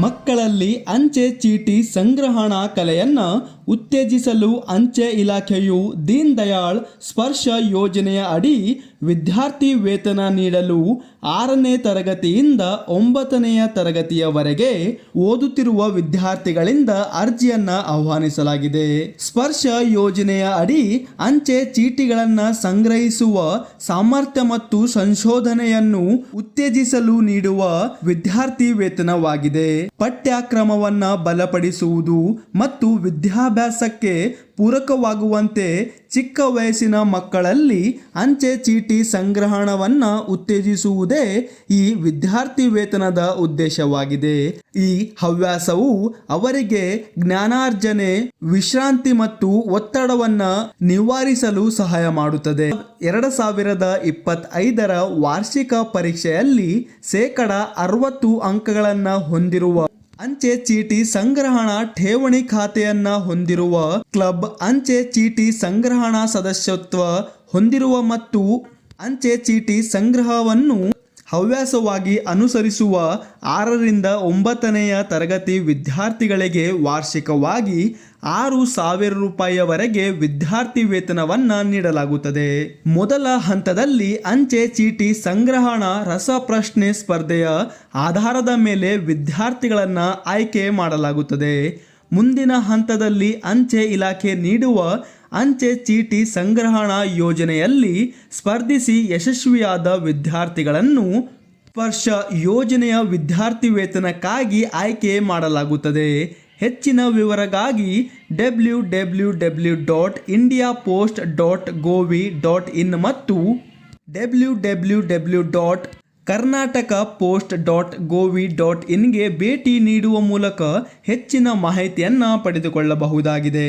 ಮಕ್ಕಳಲ್ಲಿ ಅಂಚೆ ಚೀಟಿ ಸಂಗ್ರಹಣಾ ಕಲೆಯನ್ನು ಉತ್ತೇಜಿಸಲು ಅಂಚೆ ಇಲಾಖೆಯು ದೀನ್ ದಯಾಳ್ ಸ್ಪರ್ಶ ಯೋಜನೆಯ ಅಡಿ ವಿದ್ಯಾರ್ಥಿ ವೇತನ ನೀಡಲು 6ನೇ ತರಗತಿಯಿಂದ 9ನೇ ತರಗತಿಯವರೆಗೆ ಓದುತ್ತಿರುವ ವಿದ್ಯಾರ್ಥಿಗಳಿಂದ ಅರ್ಜಿಯನ್ನು ಆಹ್ವಾನಿಸಲಾಗಿದೆ. ಸ್ಪರ್ಶ ಯೋಜನೆಯ ಅಡಿ ಅಂಚೆ ಚೀಟಿಗಳನ್ನು ಸಂಗ್ರಹಿಸುವ ಸಾಮರ್ಥ್ಯ ಮತ್ತು ಸಂಶೋಧನೆಯನ್ನು ಉತ್ತೇಜಿಸಲು ನೀಡುವ ವಿದ್ಯಾರ್ಥಿ ವೇತನವಾಗಿದೆ. ಪಠ್ಯಕ್ರಮವನ್ನು ಬಲಪಡಿಸುವುದು ಮತ್ತು ವಿದ್ಯಾಭ್ಯಾಸಕ್ಕೆ ಪೂರಕವಾಗುವಂತೆ ಚಿಕ್ಕ ವಯಸ್ಸಿನ ಮಕ್ಕಳಲ್ಲಿ ಅಂಚೆ ಚೀಟಿ ಸಂಗ್ರಹಣವನ್ನು ಉತ್ತೇಜಿಸುವುದೇ ಈ ವಿದ್ಯಾರ್ಥಿ ವೇತನದ ಉದ್ದೇಶವಾಗಿದೆ. ಈ ಹವ್ಯಾಸವು ಅವರಿಗೆ ಜ್ಞಾನಾರ್ಜನೆ, ವಿಶ್ರಾಂತಿ ಮತ್ತು ಒತ್ತಡವನ್ನು ನಿವಾರಿಸಲು ಸಹಾಯ ಮಾಡುತ್ತದೆ. 2025ರ ವಾರ್ಷಿಕ ಪರೀಕ್ಷೆಯಲ್ಲಿ 60% ಅಂಕಗಳನ್ನು ಹೊಂದಿರುವ ಅಂಚೆ ಚೀಟಿ ಸಂಗ್ರಹಣಾ ಠೇವಣಿ ಖಾತೆಯನ್ನ ಹೊಂದಿರುವ ಕ್ಲಬ್, ಅಂಚೆ ಚೀಟಿ ಸಂಗ್ರಹಣಾ ಸದಸ್ಯತ್ವ ಹೊಂದಿರುವ ಮತ್ತು ಅಂಚೆ ಚೀಟಿ ಸಂಗ್ರಹವನ್ನು ಹವ್ಯಾಸವಾಗಿ ಅನುಸರಿಸುವ 6ರಿಂದ 9ನೇ ತರಗತಿ ವಿದ್ಯಾರ್ಥಿಗಳಿಗೆ ವಾರ್ಷಿಕವಾಗಿ 6,000 ರೂಪಾಯಿಯವರೆಗೆ ವಿದ್ಯಾರ್ಥಿ ವೇತನವನ್ನು ನೀಡಲಾಗುತ್ತದೆ. ಮೊದಲ ಹಂತದಲ್ಲಿ ಅಂಚೆ ಚೀಟಿ ಸಂಗ್ರಹಣಾ ರಸಪ್ರಶ್ನೆ ಸ್ಪರ್ಧೆಯ ಆಧಾರದ ಮೇಲೆ ವಿದ್ಯಾರ್ಥಿಗಳನ್ನು ಆಯ್ಕೆ ಮಾಡಲಾಗುತ್ತದೆ. ಮುಂದಿನ ಹಂತದಲ್ಲಿ ಅಂಚೆ ಇಲಾಖೆ ನೀಡುವ ಅಂಚೆ ಚೀಟಿ ಸಂಗ್ರಹಣಾ ಯೋಜನೆಯಲ್ಲಿ ಸ್ಪರ್ಧಿಸಿ ಯಶಸ್ವಿಯಾದ ವಿದ್ಯಾರ್ಥಿಗಳನ್ನು ಸ್ಪರ್ಶ ಯೋಜನೆಯ ವಿದ್ಯಾರ್ಥಿ ವೇತನಕ್ಕಾಗಿ ಆಯ್ಕೆ ಮಾಡಲಾಗುತ್ತದೆ. ಹೆಚ್ಚಿನ ವಿವರಗಾಗಿ www.indiapost.gov.in ಮತ್ತು www.karnatakapost.gov.in ಗೆ ಭೇಟಿ ನೀಡುವ ಮೂಲಕ ಹೆಚ್ಚಿನ ಮಾಹಿತಿಯನ್ನು ಪಡೆದುಕೊಳ್ಳಬಹುದಾಗಿದೆ.